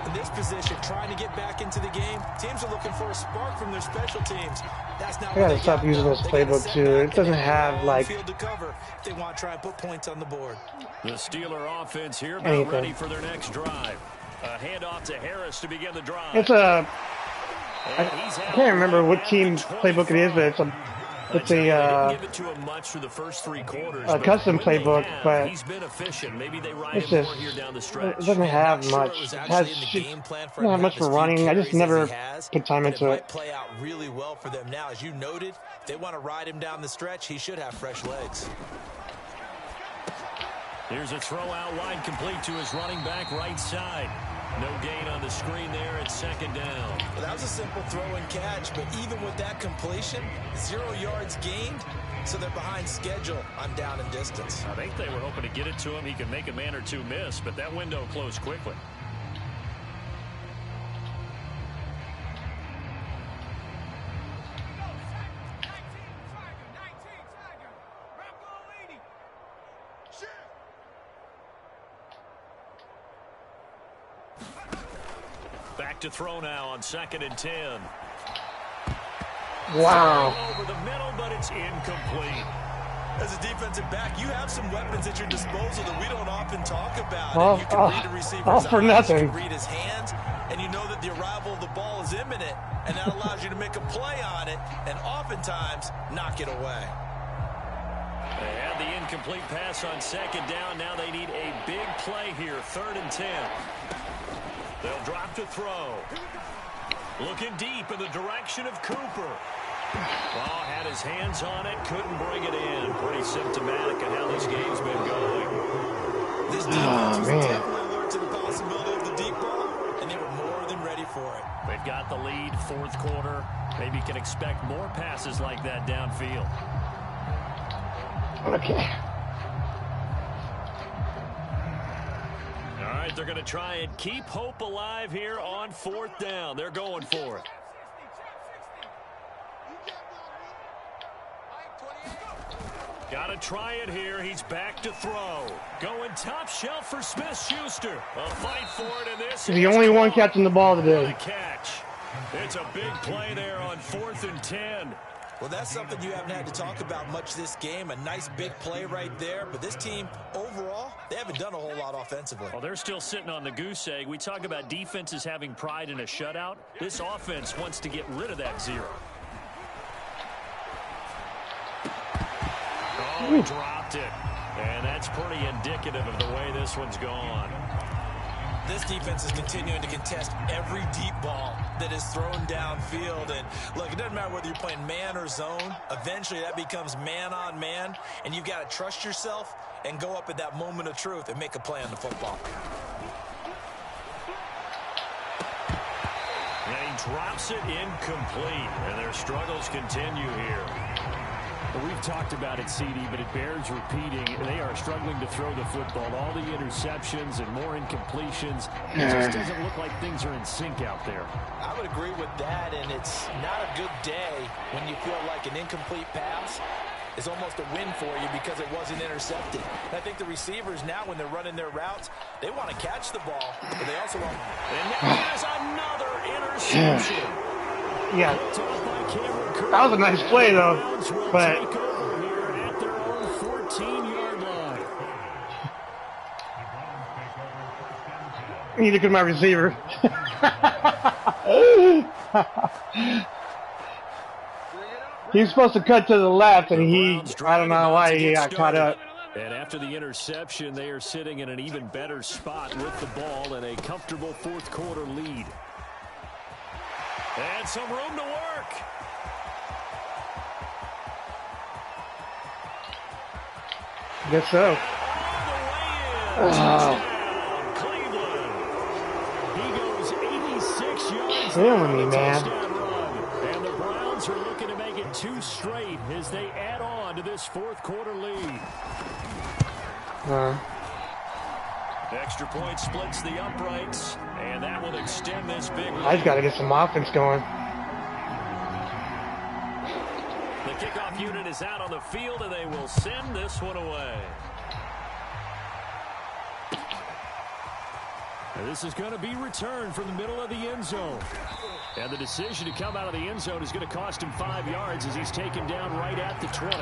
In this position, trying to get back into the game, teams are looking for a spark from their special teams. That's not I gotta stop using this playbook too. It doesn't have like field to cover if they want to try and put points on the board. The Steeler offense here about ready for their next drive. A handoff to Harris to begin the drive. It's a I can't remember what team playbook it is, but it's a custom playbook, but he's been efficient. Maybe they ride it's him just more here down the stretch. it doesn't have much. It has not much for running. I just never put time into it. Might play out really well for them now, as you noted. If they want to ride him down the stretch, he should have fresh legs. Here's a throw out wide, complete to his running back right side. No gain on the screen there at 2nd down. Well, that was a simple throw and catch, but even with that completion, 0 yards gained, so they're behind schedule on down and distance. I think they were hoping to get it to him. He could make a man or two miss, but that window closed quickly. Back to throw now on 2nd and 10. Wow. Over the middle, but it's incomplete. As a defensive back, you have some weapons at your disposal that we don't often talk about. All, you can read the receiver's all for eyes, nothing. you can read his hands, and you know that the arrival of the ball is imminent, and that allows you to make a play on it and oftentimes knock it away. They had the incomplete pass on 2nd down. Now they need a big play here, 3rd and 10. They'll drop to throw. Looking deep in the direction of Cooper. Ball had his hands on it, couldn't bring it in. Pretty symptomatic of how this game's been going. This defense was definitely alert to the possibility of the deep ball, and they were more than ready for it. They've got the lead, 4th quarter. Maybe can expect more passes like that downfield. Okay. All right, they're going to try and keep hope alive here on 4th down. They're going for it. Got to try it here. He's back to throw. Going top shelf for Smith-Schuster. A fight for it in this. He's the only one catching the ball today. Catch. It's a big play there on 4th and 10. Well, that's something you haven't had to talk about much this game. A nice big play right there. But this team, overall, they haven't done a whole lot offensively. Well, they're still sitting on the goose egg. We talk about defenses having pride in a shutout. This offense wants to get rid of that 0. Oh, he dropped it. And that's pretty indicative of the way this one's gone. This defense is continuing to contest every deep ball that is thrown downfield. And look, it doesn't matter whether you're playing man or zone. Eventually that becomes man on man, and you've got to trust yourself and go up at that moment of truth and make a play on the football. And he drops it incomplete, and their struggles continue here. Well, we've talked about it, CD, but it bears repeating. They are struggling to throw the football. All the interceptions and more incompletions. It just doesn't look like things are in sync out there. I would agree with that, and it's not a good day when you feel like an incomplete pass is almost a win for you because it wasn't intercepted. And I think the receivers now, when they're running their routes, they want to catch the ball, but they also want... And there's another interception. Yeah. That was a nice play, though. But At their own 14-yard line. neither could my receiver. He was supposed to cut to the left, and I don't know why he got caught up. And after the interception, they are sitting in an even better spot with the ball and a comfortable fourth quarter lead. And some room to work. I guess so. Touchdown, Cleveland. He goes 86 yards. Killing me, man. And the Browns are looking to make it 2 straight as they add on to this fourth quarter lead. Extra point splits the uprights, and that will extend this big lead. I just got to get some offense going. The kickoff unit is out on the field, and they will send this one away. And this is going to be returned from the middle of the end zone. And the decision to come out of the end zone is going to cost him 5 yards as he's taken down right at the 20.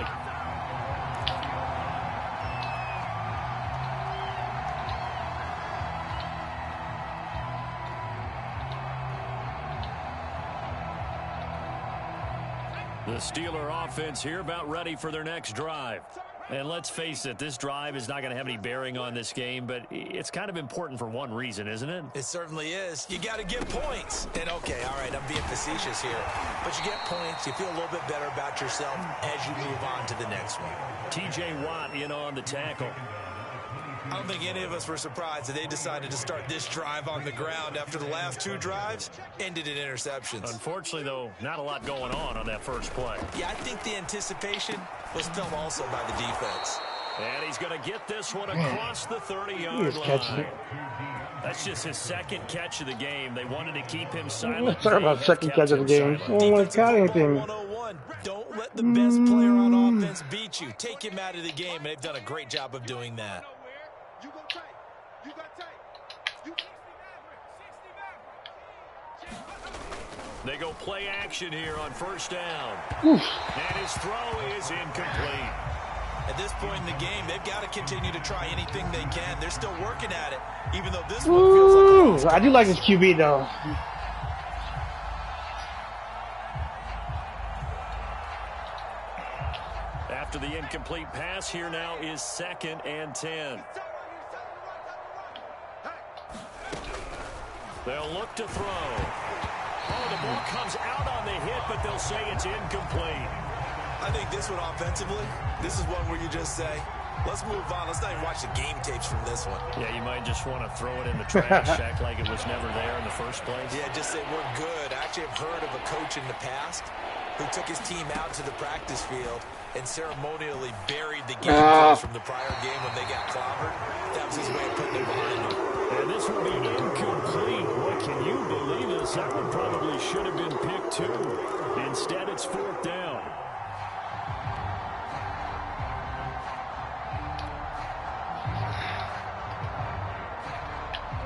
The Steeler offense here about ready for their next drive. And let's face it, this drive is not going to have any bearing on this game, but it's kind of important for one reason, isn't it? It certainly is. You got to get points. And okay, all right, I'm being facetious here. But you get points, you feel a little bit better about yourself as you move on to the next one. T.J. Watt in on the tackle. I don't think any of us were surprised that they decided to start this drive on the ground after the last 2 drives ended in interceptions. Unfortunately, though, not a lot going on that first play. Yeah, I think the anticipation was felt also by the defense. And he's going to get this one across the 30-yard line. That's just his second catch of the game. They wanted to keep him silent. Sorry about second catch of the game. Oh my God, anything. 101. Don't let the best player on offense beat you. Take him out of the game, and they've done a great job of doing that. You go tight. You got tight. You 60 back. They go play action here on first down. And his throw is incomplete. At this point in the game, they've got to continue to try anything they can. They're still working at it, even though this one feels like... I do like this QB, though. After the incomplete pass, here now is 2nd and 10. They'll look to throw. Oh, the ball comes out on the hit, but they'll say it's incomplete. I think this one offensively, this is one where you just say, let's move on. Let's not even watch the game tapes from this one. Yeah, you might just want to throw it in the trash, act like it was never there in the first place. Yeah, just say we're good. I actually have heard of a coach in the past who took his team out to the practice field and ceremonially buried the game clips from the prior game when they got clobbered. That was his way of putting it behind him. And this will be incomplete. What can you believe this? That one probably should have been picked too. Instead, it's 4th down.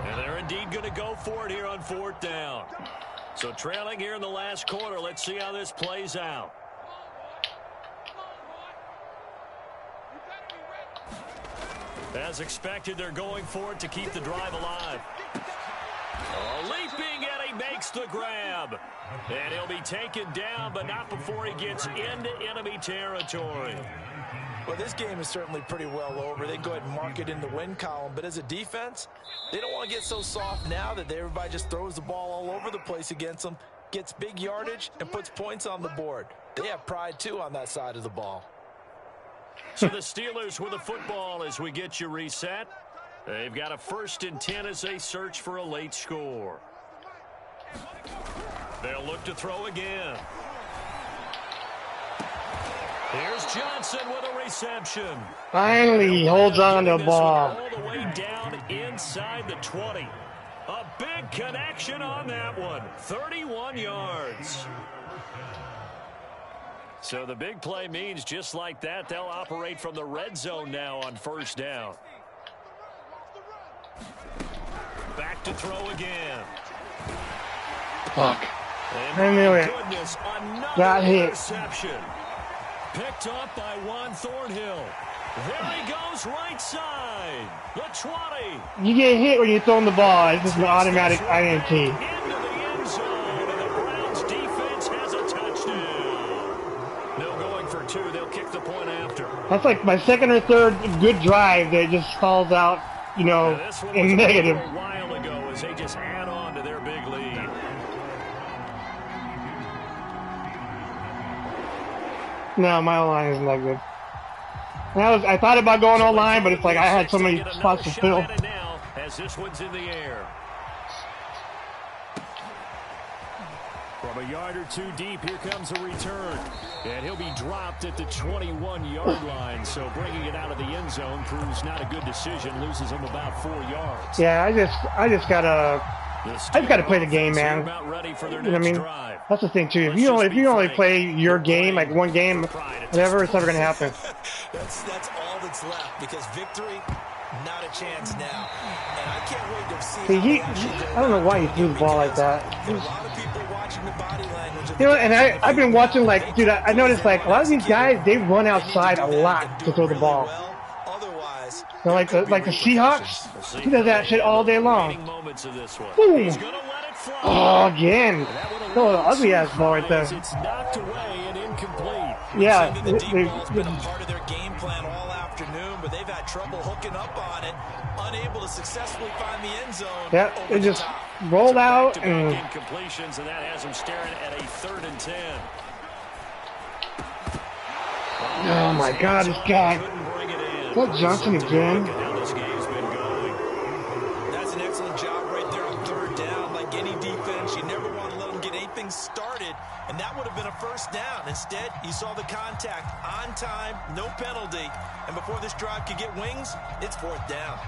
And they're indeed going to go for it here on 4th down. So trailing here in the last quarter. Let's see how this plays out. As expected, they're going for it to keep the drive alive. Leaping, and he makes the grab. And he'll be taken down, but not before he gets into enemy territory. Well, this game is certainly pretty well over. They can go ahead and mark it in the win column. But as a defense, they don't want to get so soft now that everybody just throws the ball all over the place against them, gets big yardage, and puts points on the board. They have pride, too, on that side of the ball. So the Steelers with the football as we get you reset. They've got a 1st and 10 as they search for a late score. They'll look to throw again. Here's Johnson with a reception. Finally, he holds on to the ball. All the way down inside the 20. A big connection on that one. 31 yards. So the big play means just like that, they'll operate from the red zone now on 1st down. Back to throw again. Fuck. I knew it. Goodness, Got hit. Interception. Picked up by Juan Thornhill. There he goes, right side. The 20. You get hit when you're throwing the ball. It's just an automatic INT. Into the end zone, and the Browns defense has a touchdown. No going for 2. They'll kick the point after. That's like my 2nd or 3rd good drive that just falls out, you know, in negative. A while ago as they just add on to their big lead. No, my O-line isn't that good. I thought about going online, but it's like I had so many spots to fill. Now as this one's in the air. From a yard or 2 deep, here comes a return. And he'll be dropped at the 21-yard line. So bringing it out of the end zone proves not a good decision. Loses him about 4 yards. Yeah, I just gotta play the game, man. You know what I mean? That's the thing too. If you only play your game, like one game, whatever, it's never gonna happen. That's all that's left, because victory, not a chance now. And I can't wait to see. I don't know why he threw the ball like that. A lot of people watching the body language. You know, and I've been watching, like, dude, I noticed, like, a lot of these guys, they run outside a lot to throw the ball. You know, like the Seahawks, he does that shit all day long. Boom. Oh, again. Oh, ugly ass ball right there. It's knocked away and incomplete. Yeah. It's been part of their game plan all afternoon, but they've had trouble hooking up on it, unable to successfully find the end zone. Yeah, they just rolled out and incompletions, and that has them staring at a 3rd and 10. oh my God, this guy. Is that Johnson again? This game's been going. That's an excellent job right there on 3rd down. Like any defense, you never want to let them get anything started, and that would have been a 1st down. Instead, you saw the contact on time, no penalty, and before this drive could get wings, it's 4th down.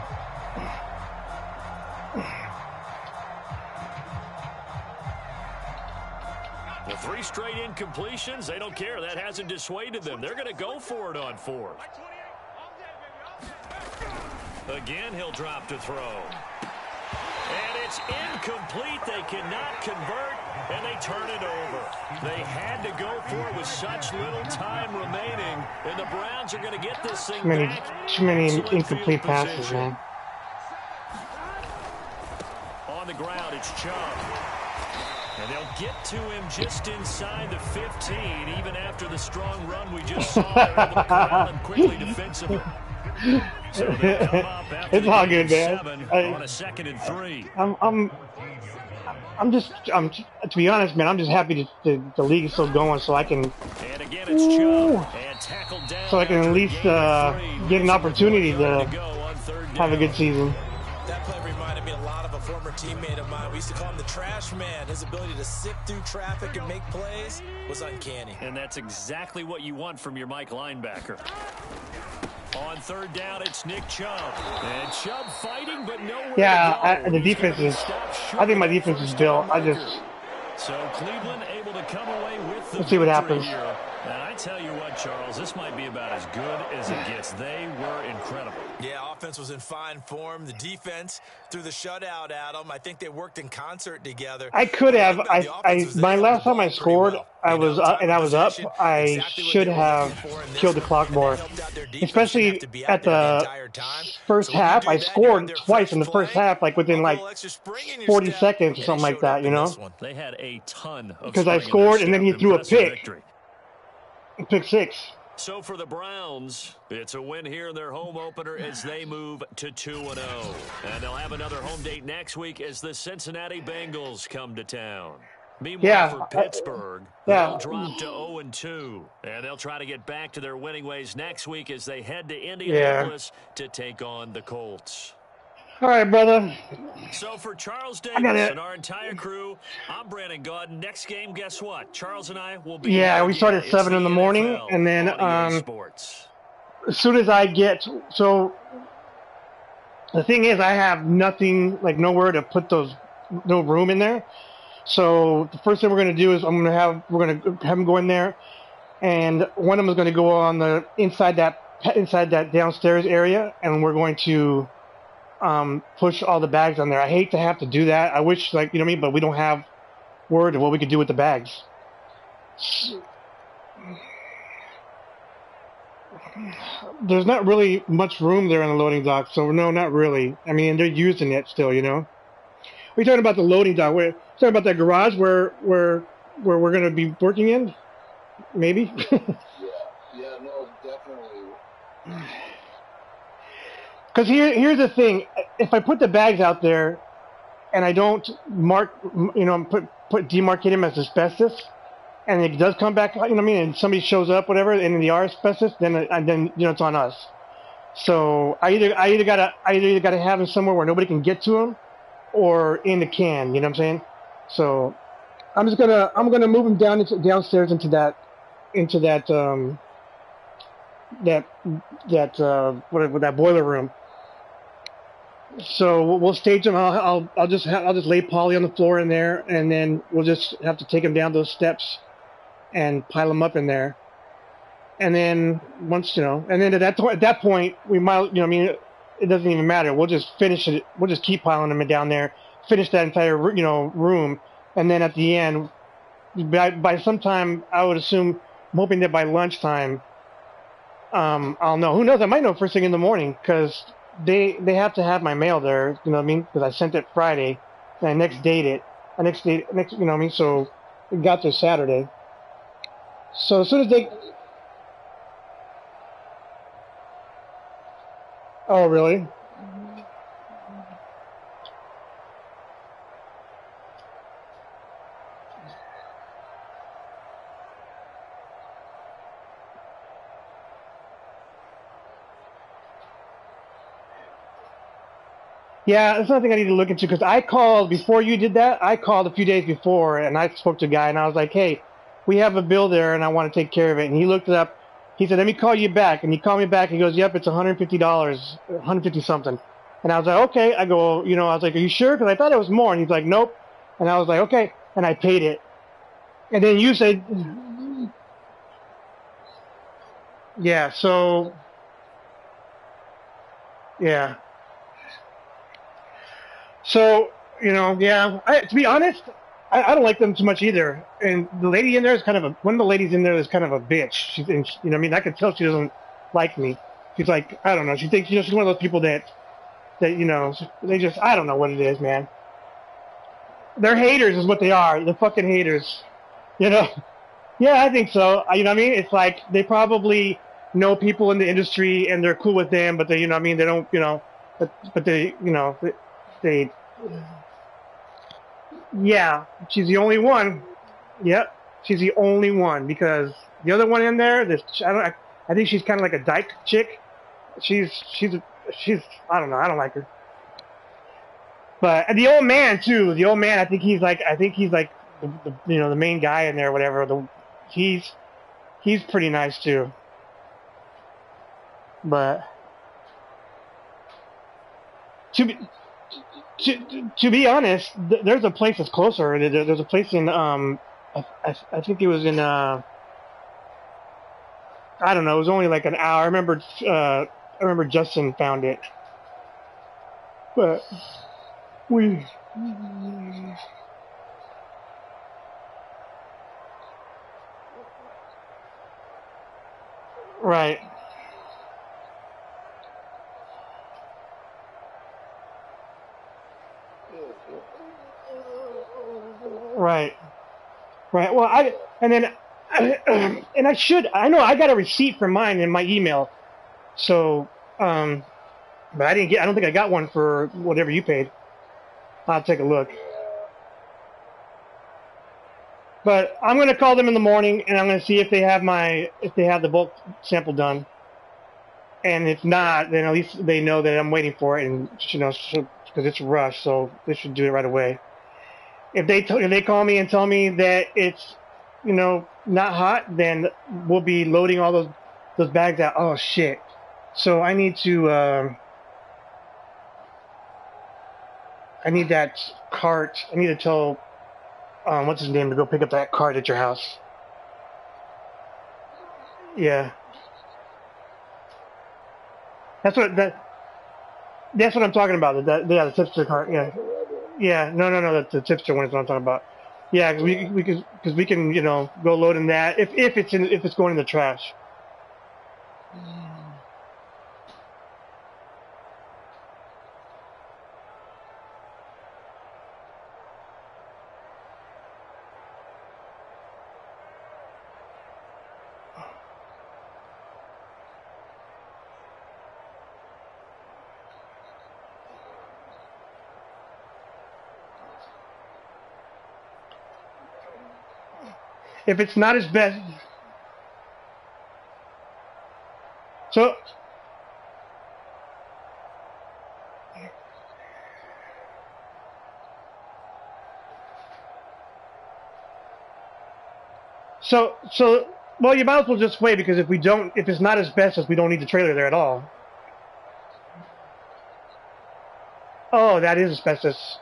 The 3 straight incompletions, they don't care. That hasn't dissuaded them. They're going to go for it on 4th. Again, he'll drop to throw. And it's incomplete. They cannot convert, and they turn it over. They had to go for it with such little time remaining, and the Browns are going to get this thing back. Too many incomplete passes, man. On the ground, it's Chubb. And they'll get to him just inside the 15, even after the strong run we just saw. They're able to corral him quickly defensively. So it's all good, man. On a 2nd and 3. I'm just, to be honest, man, I'm just happy the league is still going, so I can, and again, it's Chubb, and tackled down so I can at least get an opportunity to have a good season. That play reminded me a lot of a former teammate of mine. We used to call him the trash man. His ability to sift through traffic and make plays was uncanny. And that's exactly what you want from your Mike linebacker. On 3rd down, it's Nick Chubb. And Chubb fighting, but nowhere. Yeah, the defense is, I think my defense is built. So Cleveland able to come away with the Let's see what happens. Here. And I tell you what, Charles, this might be about as good as it gets. They were incredible. Yeah, offense was in fine form. The defense threw the shutout at them. I think they worked in concert together. I could have. My last time I scored, I was up. I should have killed the clock more, especially at the first half. I scored twice in the first half, like within like 40 seconds or something like that. You know, they had a ton of because I scored and then he threw a pick 6. So for the Browns, it's a win here in their home opener as they move to 2-0. And they'll have another home date next week as the Cincinnati Bengals come to town. Meanwhile, for Pittsburgh, they'll drop to 0-2. And they'll try to get back to their winning ways next week as they head to Indianapolis to take on the Colts. All right, brother. So for Charles Davis and our entire crew, I'm Brandon Gaudin. Next game, guess what? Charles and I will be we start at 7 in the morning, NFL and then Sports. As soon as I get the thing is, I have nothing, like nowhere to put no room in there. So the first thing we're going to do is we're going to have them go in there, and one of them is going to go on the inside that downstairs area, and we're going to push all the bags on there. I hate to have to do that. I wish, like, you know what I mean, but we don't have word of what we could do with the bags. There's not really much room there in the loading dock, so no, not really. I mean, they're using it still, you know. We're talking about the loading dock. We're talking about that garage where we're going to be working in, maybe. Yeah, no, definitely. Because here's the thing: if I put the bags out there, and I don't demarcate them as asbestos, and it does come back, you know what I mean, and somebody shows up, whatever, and they are asbestos, then it's on us. So I either gotta have them somewhere where nobody can get to them, or in the can. You know what I'm saying? So I'm gonna move them downstairs into that boiler room. So we'll stage them. I'll just lay Polly on the floor in there, and then we'll just have to take them down those steps and pile them up in there. And then once and then at that point we might, it doesn't even matter. We'll just finish it. We'll just keep piling them down there, finish that entire room, and then at the end, by sometime I would assume, I'm hoping that by lunchtime, I'll know. Who knows? I might know first thing in the morning because they have to have my mail there. You know what I mean? Because I sent it Friday, and I next date it. You know what I mean? So it got there Saturday. So as soon as they. Oh, really? Yeah, it's something I need to look into because I called before you did that. I called a few days before and I spoke to a guy and I was like, hey, we have a bill there and I want to take care of it. And he looked it up. He said, let me call you back. And he called me back. He goes, yep, it's $150, 150 something. And I was like, okay. I go, I was like, are you sure? Because I thought it was more. And he's like, nope. And I was like, okay. And I paid it. And then you said, yeah, so, yeah. So, to be honest, I don't like them too much either. And the lady in there is one of the ladies in there is kind of a bitch. I can tell she doesn't like me. She's like, I don't know. She thinks, she's one of those people that they just, I don't know what it is, man. They're haters is what they are. They're fucking haters. Yeah, I think so. You know what I mean? It's like they probably know people in the industry and they're cool with them, but they, they don't, but they, yeah, she's the only one. Yep, she's the only one because the other one in there, I think she's kind of like a dyke chick. She's I don't know, I don't like her. But the old man too. The old man, I think he's like the main guy in there, or whatever. He's pretty nice too. But to be honest, there's a place that's closer. There's a place in I think it was in I don't know. It was only like an hour. I remember Justin found it, but we. Right. Right. Well, And I know I got a receipt for mine in my email. So, but I don't think I got one for whatever you paid. I'll take a look. But I'm going to call them in the morning and I'm going to see if they have the bulk sample done. And if not, then at least they know that I'm waiting for it, and because it's rushed, so they should do it right away. If they call me and tell me that it's, not hot, then we'll be loading all those bags out. Oh shit! So I need to I need that cart. I need to tell what's his name to go pick up that cart at your house. Yeah. That's what I'm talking about. The tipster cart. Yeah, yeah. No. The tipster one is what I'm talking about. Yeah, because we can go load in that if it's going in the trash. If it's not as best, so well, you might as well just wait because if it's not asbestos, we don't need the trailer there at all. Oh, that is asbestos.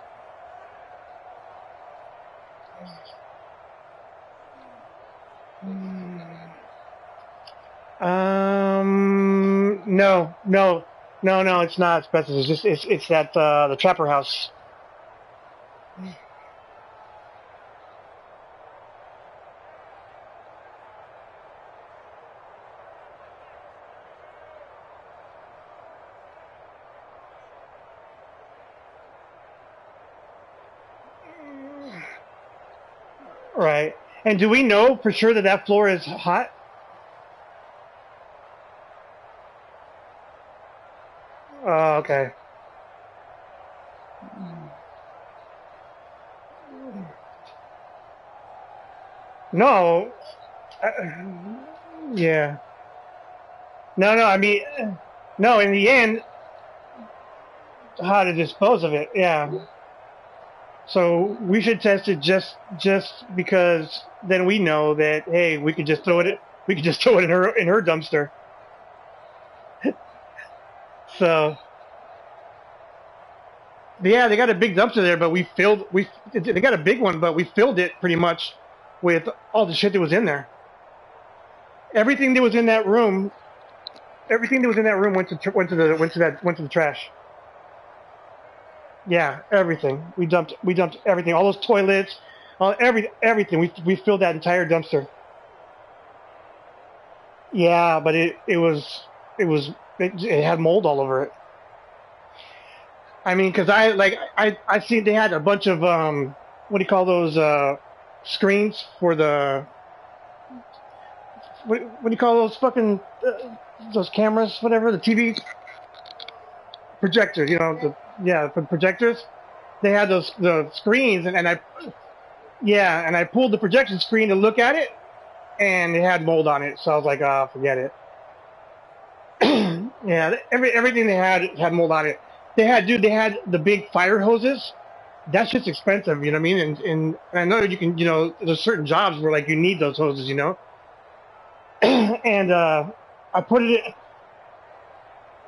No, it's not asbestos. It's that the Trapper House. Right. And do we know for sure that floor is hot? Oh, okay. No. Uh, yeah. No. I mean, no. In the end, how to dispose of it? Yeah. So we should test it just because then we know that hey, we could just throw it. We could just throw it in her dumpster. So yeah, they got a big dumpster there, but they got a big one, but we filled it pretty much with all the shit that was in there. Everything that was in that room, went to the trash. Yeah, everything. We dumped everything, all those toilets, everything. We filled that entire dumpster. Yeah, but it had mold all over it. I mean, because I see they had a bunch of what do you call those screens for the what do you call those fucking those cameras, whatever, the TV projectors, for projectors. They had the screens, and I pulled the projection screen to look at it, and it had mold on it. So I was like, forget it. Yeah, everything they had mold on it. They had the big fire hoses. That's just expensive, you know what I mean? And I know you can, there's certain jobs where like you need those hoses, and I put it.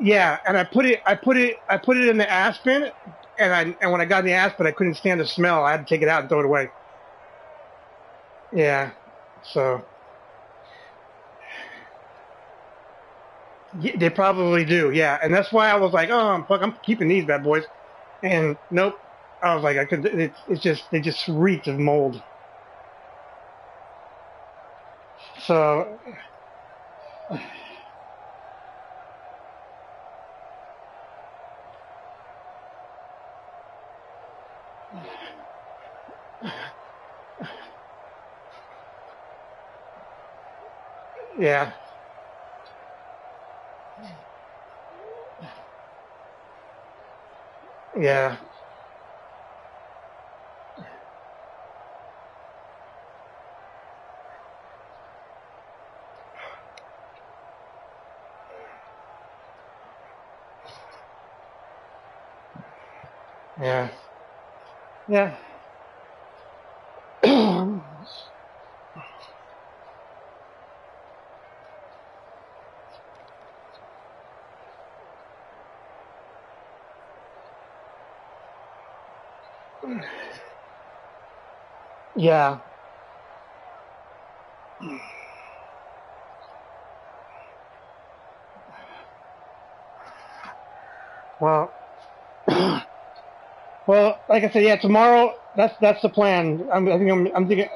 Yeah, and I put it in the Aspen, and when I got in the Aspen, I couldn't stand the smell. I had to take it out and throw it away. Yeah, so yeah, they probably do. Yeah, and that's why I was like, oh, fuck, I'm keeping these bad boys. And nope, I was like, I could. They just reeked of mold. So. Yeah. Yeah. Yeah. Yeah. Yeah. Well, well, like I said, yeah, tomorrow. That's the plan. I'm thinking.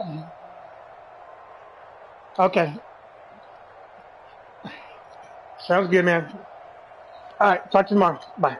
Okay, sounds good, man. All right, talk to you tomorrow. Bye.